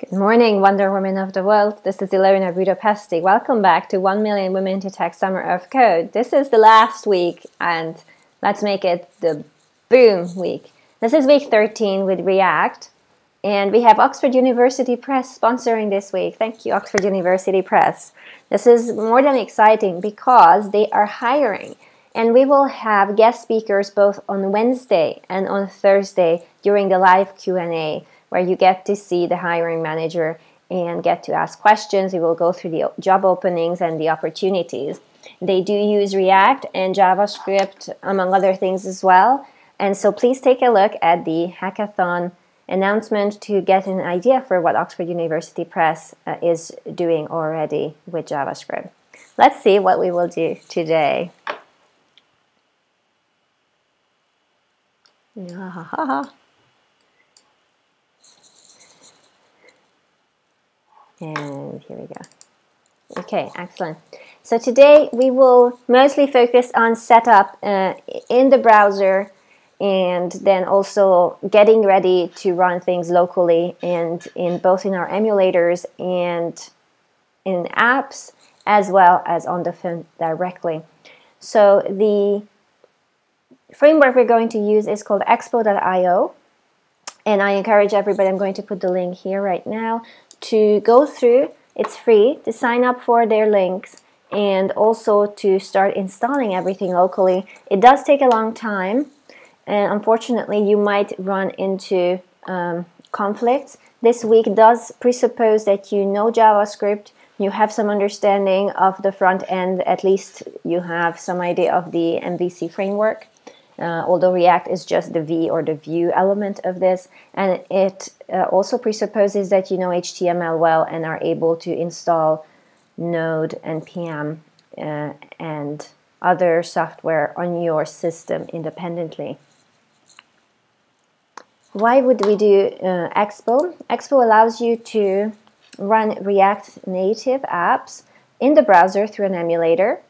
Good morning, Wonder Women of the world. This is Ilona Budapesti. Welcome back to 1 Million Women to Tech Summer of Code. This is the last week, and let's make it the boom week. This is week 13 with React, and we have Oxford University Press sponsoring this week. Thank you, Oxford University Press. This is more than exciting because they are hiring, and we will have guest speakers both on Wednesday and on Thursday during the live Q&A, where you get to see the hiring manager and get to ask questions. We will go through the job openings and the opportunities. They do use React and JavaScript, among other things as well. And so please take a look at the hackathon announcement to get an idea for what Oxford University Press is doing already with JavaScript. Let's see what we will do today. And here we go. Okay, excellent. So today we will mostly focus on setup in the browser, and then also getting ready to run things locally and in both in our emulators and in apps, as well as on the phone directly. So the framework we're going to use is called Expo.io, and I encourage everybody, I'm going to put the link here right now, to go through. It's free to sign up for their links and also to start installing everything locally. It does take a long time, and unfortunately you might run into conflicts. This week does presuppose that you know JavaScript, you have some understanding of the front end, at least you have some idea of the MVC framework. Although React is just the V or the view element of this, and it also presupposes that you know HTML well and are able to install Node and PM and other software on your system independently. Why would we do Expo? Expo allows you to run React native apps in the browser through an emulator,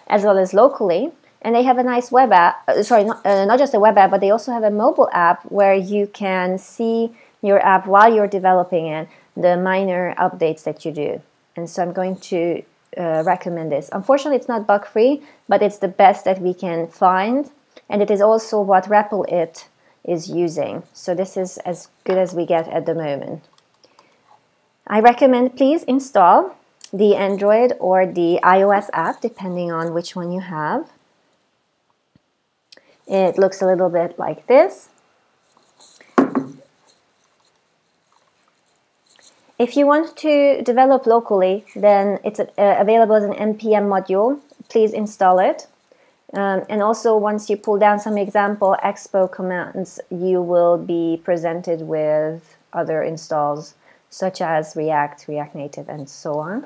as well as locally. And they have a nice web app, not just a web app, but they also have a mobile app where you can see your app while you're developing it, the minor updates that you do. And so I'm going to recommend this. Unfortunately, it's not bug-free, but it's the best that we can find. And it is also what REPL.it is using. So this is as good as we get at the moment. I recommend please install the Android or the iOS app, depending on which one you have. It looks a little bit like this. If you want to develop locally, then it's available as an npm module. Please install it. And also, once you pull down some example Expo commands, you will be presented with other installs, such as React, React Native, and so on.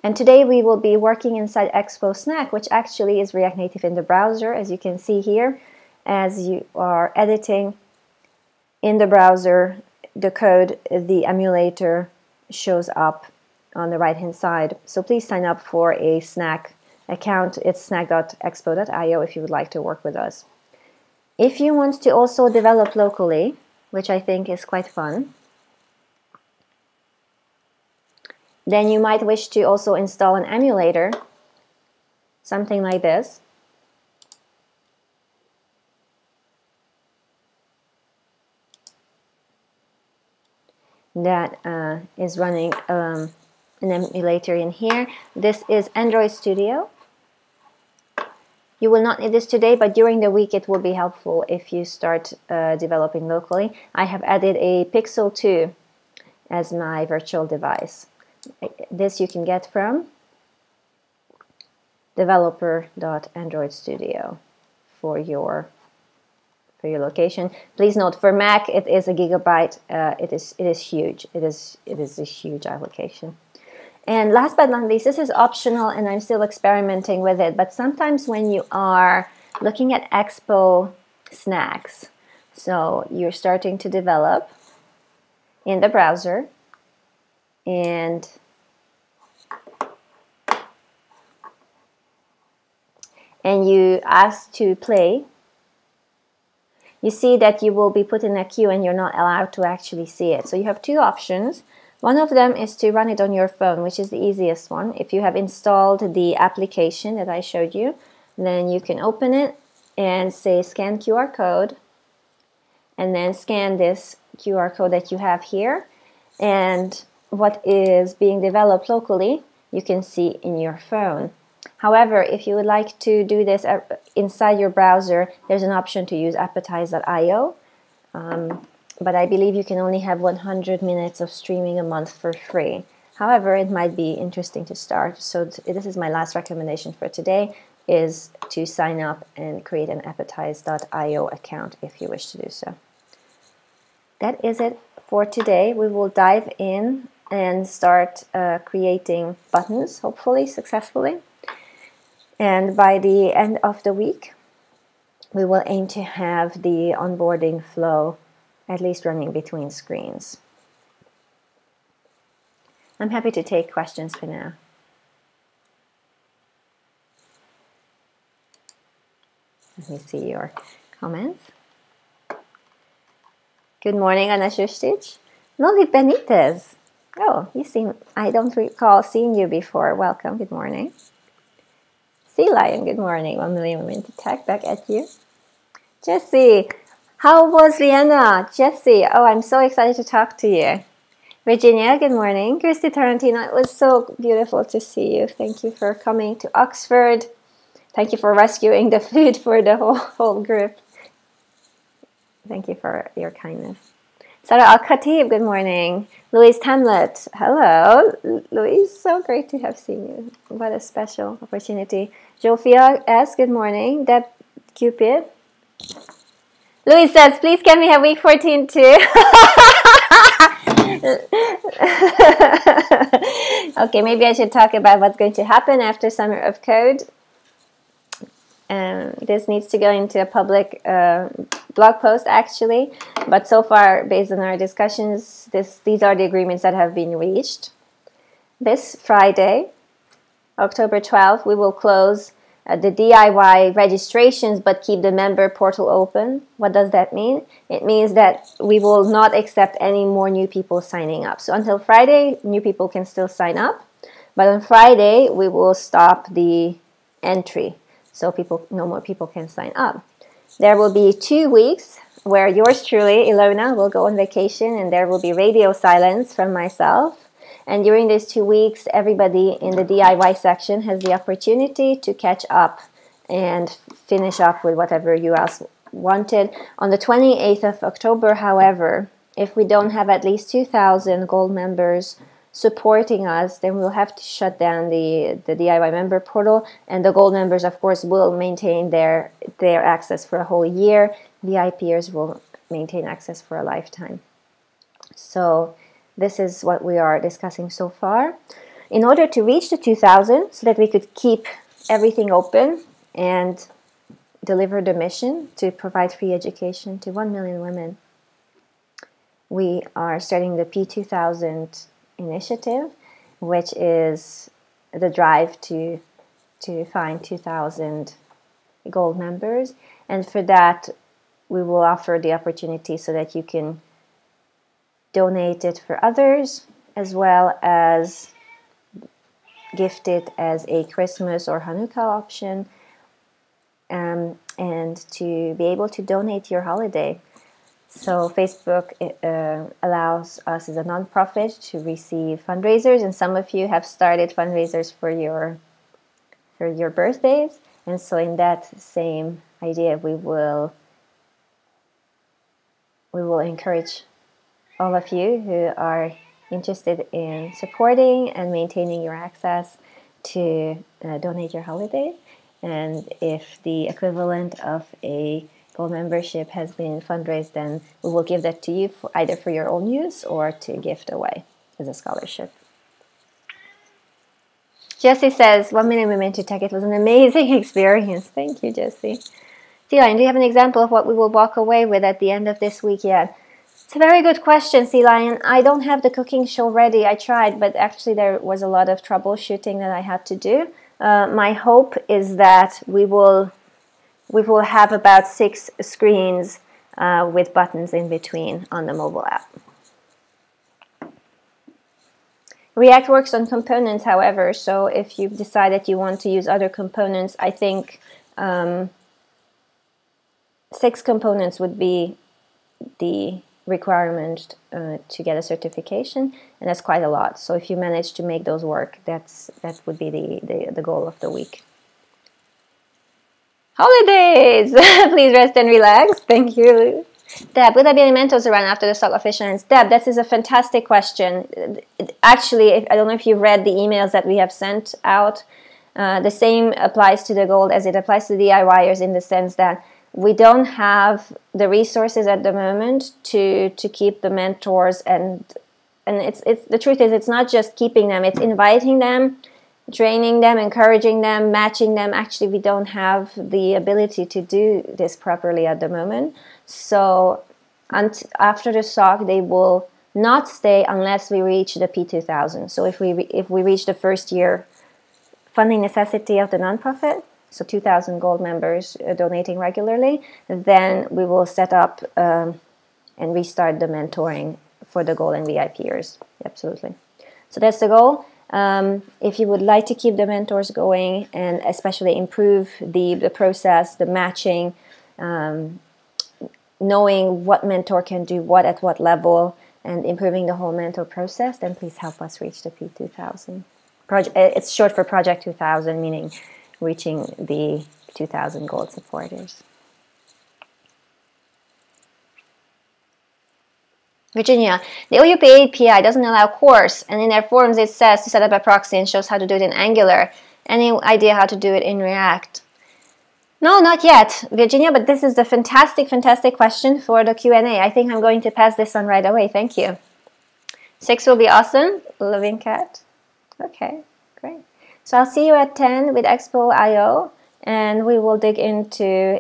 And today we will be working inside Expo Snack, which actually is React Native in the browser, as you can see here. As you are editing in the browser, the code, the emulator shows up on the right-hand side. So please sign up for a Snack account. It's snack.expo.io if you would like to work with us. If you want to also develop locally, which I think is quite fun, then you might wish to also install an emulator, something like this. That is running an emulator in here. This is Android Studio. You will not need this today, but during the week it will be helpful if you start developing locally. I have added a Pixel 2 as my virtual device. This you can get from developer.androidstudio for your location. Please note, for Mac it is a gigabyte. It is huge. It is a huge application. And last but not least, this is optional, and I'm still experimenting with it. But sometimes when you are looking at Expo snacks, so you're starting to develop in the browser, and you ask to play, you see that you will be put in a queue and you're not allowed to actually see it. So you have two options. One of them is to run it on your phone, which is the easiest one. If you have installed the application that I showed you, then you can open it and say scan QR code, and then scan this QR code that you have here, and what is being developed locally you can see in your phone. However, if you would like to do this inside your browser, there's an option to use appetize.io, but I believe you can only have 100 minutes of streaming a month for free. However, it might be interesting to start. So this is my last recommendation for today, is to sign up and create an appetize.io account if you wish to do so. That is it for today. We will dive in and start creating buttons, hopefully successfully. And by the end of the week, we will aim to have the onboarding flow at least running between screens. I'm happy to take questions for now. Let me see your comments. Good morning, Ana Shustic. Noli Benitez. Oh, you seem, I don't recall seeing you before. Welcome, good morning. Sea Lion, good morning. 1 million women to tech, back at you. Jesse, how was Vienna? Jesse, oh, I'm so excited to talk to you. Virginia, good morning. Christy Tarantino, it was so beautiful to see you. Thank you for coming to Oxford. Thank you for rescuing the food for the whole group. Thank you for your kindness. Sarah Al-Khatib, good morning. Louise Tamlet, hello. Louise, so great to have seen you. What a special opportunity. Jofia S, good morning. Deb Cupid. Louise says, please can we have week 14 too? Okay, maybe I should talk about what's going to happen after Summer of Code. This needs to go into a public blog post actually, but so far, based on our discussions, these are the agreements that have been reached. This Friday, October 12th, we will close the DIY registrations but keep the member portal open. What does that mean? It means that we will not accept any more new people signing up. So until Friday, new people can still sign up, but on Friday, we will stop the entry. So no more people can sign up. There will be 2 weeks where yours truly, Ilona, will go on vacation, and there will be radio silence from myself. And during these 2 weeks, everybody in the DIY section has the opportunity to catch up and finish up with whatever you else wanted. On the 28th of October, however, if we don't have at least 2,000 gold members supporting us, then we'll have to shut down the DIY member portal, and the gold members, of course, will maintain their access for a whole year. VIPers will maintain access for a lifetime. So this is what we are discussing so far. In order to reach the 2,000, so that we could keep everything open and deliver the mission to provide free education to 1 million women, we are starting the P2000 initiative, which is the drive to find 2,000 gold members. And for that, we will offer the opportunity so that you can donate it for others, as well as gift it as a Christmas or Hanukkah option, and to be able to donate your holiday. So Facebook allows us as a nonprofit to receive fundraisers, and some of you have started fundraisers for your birthdays. And so in that same idea, we will encourage all of you who are interested in supporting and maintaining your access to donate your holiday. And if the equivalent of a gold membership has been fundraised, then we will give that to you either for your own use or to gift away as a scholarship. Jesse says, 1 million women to tech. It was an amazing experience. Thank you, Jesse. Sea-Lion, do you have an example of what we will walk away with at the end of this week yet? It's a very good question, Sea-Lion. I don't have the cooking show ready. I tried, but actually there was a lot of troubleshooting that I had to do. My hope is that we will have about 6 screens with buttons in between on the mobile app. React works on components, however, so if you decide that you want to use other components, I think 6 components would be the requirement to get a certification, and that's quite a lot. So if you manage to make those work, that would be the goal of the week. Holidays! Please rest and relax. Thank you. Deb, will there be any mentors around after the stock official ends? Deb, that is a fantastic question. Actually, I don't know if you've read the emails that we have sent out. The same applies to the gold as it applies to DIYers, in the sense that we don't have the resources at the moment to keep the mentors, and it's the truth is, it's not just keeping them, it's inviting them, training them, encouraging them, matching them. Actually, we don't have the ability to do this properly at the moment. So after the SOC, they will not stay unless we reach the P2000. So if we reach the first year funding necessity of the nonprofit, so 2,000 gold members donating regularly, then we will set up and restart the mentoring for the gold and VIPers. Absolutely. So that's the goal. If you would like to keep the mentors going and especially improve the process, the matching, knowing what mentor can do what at what level, and improving the whole mentor process, then please help us reach the P2000. It's short for Project 2000, meaning reaching the 2,000 gold supporters. Virginia, the OUP API doesn't allow course, and in their forums it says to set up a proxy and shows how to do it in Angular. Any idea how to do it in React? No, not yet, Virginia, but this is the fantastic, fantastic question for the Q&A. I think I'm going to pass this on right away. Thank you. 6 will be awesome. Living Cat. Okay, great. So I'll see you at 10 with Expo IO, and we will dig into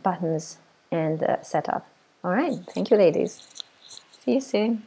buttons and setup. All right, thank you, ladies. See you soon.